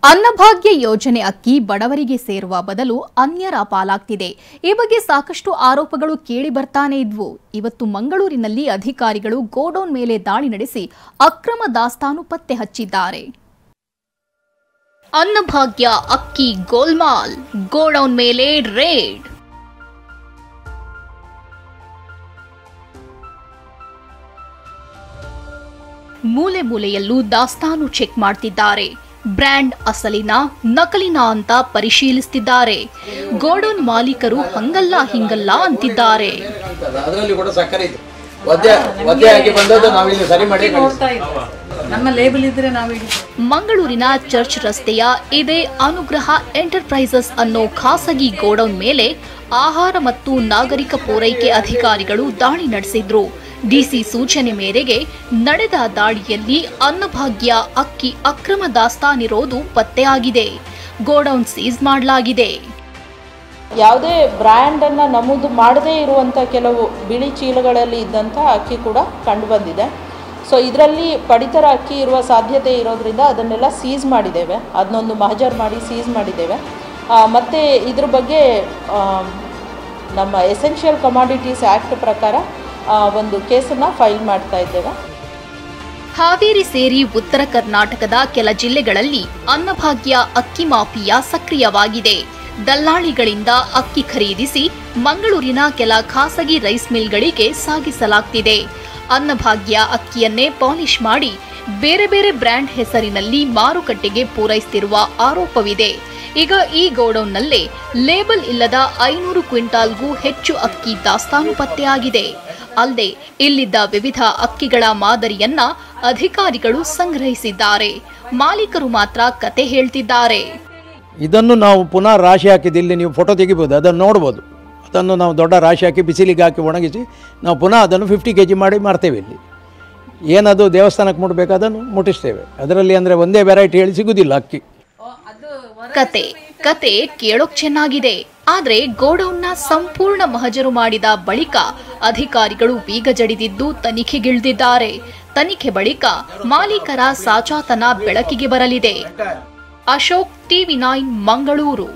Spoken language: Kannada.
ಅನ್ನಭಾಗ್ಯ ಯೋಜನೆ ಅಕ್ಕಿ ಬಡವರಿಗೆ ಸೇರುವ ಬದಲು ಅನ್ಯರ ಪಾಲಾಗ್ತಿದೆ. ಈ ಬಗ್ಗೆ ಸಾಕಷ್ಟು ಆರೋಪಗಳು ಕೇಳಿ ಬರ್ತಾನೆ ಇದ್ವು. ಇವತ್ತು ಮಂಗಳೂರಿನಲ್ಲಿ ಅಧಿಕಾರಿಗಳು ಗೋಡೌನ್ ಮೇಲೆ ದಾಳಿ ನಡೆಸಿ ಅಕ್ರಮ ದಾಸ್ತಾನು ಪತ್ತೆ ಹಚ್ಚಿದ್ದಾರೆ. ಅನ್ನಭಾಗ್ಯ ಅಕ್ಕಿ ಗೋಲ್ಮಾಲ್, ಗೋಡೌನ್ ಮೇಲೆ ರೇಡ್. ಮೂಲೆ ಮೂಲೆಯಲ್ಲೂ ದಾಸ್ತಾನು ಚೆಕ್ ಮಾಡ್ತಿದ್ದಾರೆ. ಬ್ರ್ಯಾಂಡ್ ಅಸಲಿನ ನಕಲಿನ ಅಂತ ಪರಿಶೀಲಿಸುತ್ತಿದ್ದಾರೆ. ಗೋಡೌನ್ ಮಾಲೀಕರು ಹಂಗಲ್ಲ ಹಿಂಗಲ್ಲ ಅಂತಿದ್ದಾರೆ. ಮಂಗಳೂರಿನ ಚರ್ಚ್ ರಸ್ತೆಯ ಇದೇ ಅನುಗ್ರಹ ಎಂಟರ್ಪ್ರೈಸಸ್ ಅನ್ನೋ ಖಾಸಗಿ ಗೋಡೌನ್ ಮೇಲೆ ಆಹಾರ ಮತ್ತು ನಾಗರಿಕ ಪೂರೈಕೆ ಅಧಿಕಾರಿಗಳು ದಾಳಿ ನಡೆಸಿದ್ರು. ಡಿಸಿ ಸೂಚನೆ ಮೇರೆಗೆ ನಡೆದ ದಾಳಿಯಲ್ಲಿ ಅನ್ನಭಾಗ್ಯ ಅಕ್ಕಿ ಅಕ್ರಮ ದಾಸ್ತಾನಿರೋದು ಪತ್ತೆಯಾಗಿದೆ. ಗೋಡೌನ್ ಸೀಸ್ ಮಾಡಲಾಗಿದೆ. ಯಾವುದೇ ಬ್ರ್ಯಾಂಡ್ ಅನ್ನು ನಮೂದು ಮಾಡದೇ ಇರುವಂಥ ಕೆಲವು ಬಿಳಿ ಚೀಲಗಳಲ್ಲಿ ಇದ್ದಂಥ ಅಕ್ಕಿ ಕೂಡ ಕಂಡುಬಂದಿದೆ. ಸೊ ಇದರಲ್ಲಿ ಪಡಿತರ ಅಕ್ಕಿ ಇರುವ ಸಾಧ್ಯತೆ ಇರೋದ್ರಿಂದ ಅದನ್ನೆಲ್ಲ ಸೀಸ್ ಮಾಡಿದ್ದೇವೆ. ಅದನ್ನೊಂದು ಮಹಜರ್ ಮಾಡಿ ಸೀಸ್ ಮಾಡಿದ್ದೇವೆ. ಮತ್ತು ಇದ್ರ ಬಗ್ಗೆ ನಮ್ಮ ಎಸೆನ್ಷಿಯಲ್ ಕಮಾಡಿಟೀಸ್ ಆ್ಯಕ್ಟ್ ಪ್ರಕಾರ ಒಂದು ಕೇಸನ್ನು ಫೈಲ್ ಮಾಡ್ತಾ ಇದ್ದೇವೆ. ಹಾವೇರಿ ಸೇರಿ ಉತ್ತರ ಕರ್ನಾಟಕದ ಕೆಲ ಜಿಲ್ಲೆಗಳಲ್ಲಿ ಅನ್ನಭಾಗ್ಯ ಅಕ್ಕಿ ಮಾಫಿಯಾ ಸಕ್ರಿಯವಾಗಿದೆ. ದಲ್ಲಾಳಿಗಳಿಂದ ಅಕ್ಕಿ ಖರೀದಿಸಿ ಮಂಗಳೂರಿನ ಕೆಲ ಖಾಸಗಿ ರೈಸ್ ಮಿಲ್ಗಳಿಗೆ ಸಾಗಿಸಲಾಗ್ತಿದೆ. ಅನ್ನಭಾಗ್ಯ ಅಕ್ಕಿಯನ್ನೇ ಪಾಲಿಶ್ ಮಾಡಿ ಬೇರೆ ಬೇರೆ ಬ್ರ್ಯಾಂಡ್ ಹೆಸರಿನಲ್ಲಿ ಮಾರುಕಟ್ಟೆಗೆ ಪೂರೈಸುತ್ತಿರುವ ಆರೋಪವಿದೆ. ಈಗ ಈ ಗೋಡೌನ್ನಲ್ಲೇ ಲೇಬಲ್ ಇಲ್ಲದ 500 ಕ್ವಿಂಟಾಲ್ಗೂ ಹೆಚ್ಚು ಅಕ್ಕಿ ದಾಸ್ತಾನು ಪತ್ತೆಯಾಗಿದೆ. ಅಲ್ಲದೆ ಇಲ್ಲಿದ್ದ ವಿವಿಧ ಅಕ್ಕಿಗಳ ಮಾದರಿಯನ್ನ ಅಧಿಕಾರಿಗಳು ಸಂಗ್ರಹಿಸಿದ್ದಾರೆ. ಮಾಲೀಕರು ಮಾತ್ರ ಕತೆ ಹೇಳ್ತಿದ್ದಾರೆ. ಇದನ್ನು ನಾವು ಪುನಃ ರಾಶಿ ಹಾಕಿದ್ದು ಇಲ್ಲಿ ನೀವು ಫೋಟೋ ತೆಗಿಬೋದು, ಅದನ್ನು ನೋಡ್ಬೋದು. ಅದನ್ನು ನಾವು ದೊಡ್ಡ ರಾಶಿ ಹಾಕಿ ಬಿಸಿಲಿಗೆ ಹಾಕಿ ಒಣಗಿಸಿ ನಾವು ಪುನಃ ಅದನ್ನು 50 kg ಮಾಡಿ ಮಾರ್ತೇವೆ. ಇಲ್ಲಿ ಏನದು ದೇವಸ್ಥಾನಕ್ಕೆ ಮುಟ್ಟಬೇಕು ಅದನ್ನು ಮುಟ್ಟಿಸ್ತೇವೆ. ಅದರಲ್ಲಿ ಅಂದರೆ ಒಂದೇ ವೆರೈಟಿ ಹೇಳಿ ಸಿಗುವುದಿಲ್ಲ ಅಕ್ಕಿ. ಕತೆ ಕೇಳೋಕ್ ಚೆನ್ನಾಗಿದೆ. ಆದ್ರೆ ಗೋಡೌನ್ನ ಸಂಪೂರ್ಣ ಮಹಜರು ಮಾಡಿದ ಬಳಿಕ ಅಧಿಕಾರಿಗಳು ಬೀಗ ಜಡಿದಿದ್ದು ತನಿಖೆಗಿಳಿದಿದ್ದಾರೆ. ತನಿಖೆ ಬಳಿಕ ಮಾಲೀಕರ ಸಾಚಾತನ ಬೆಳಕಿಗೆ ಬರಲಿದೆ. ಅಶೋಕ್, TV9 ಮಂಗಳೂರು.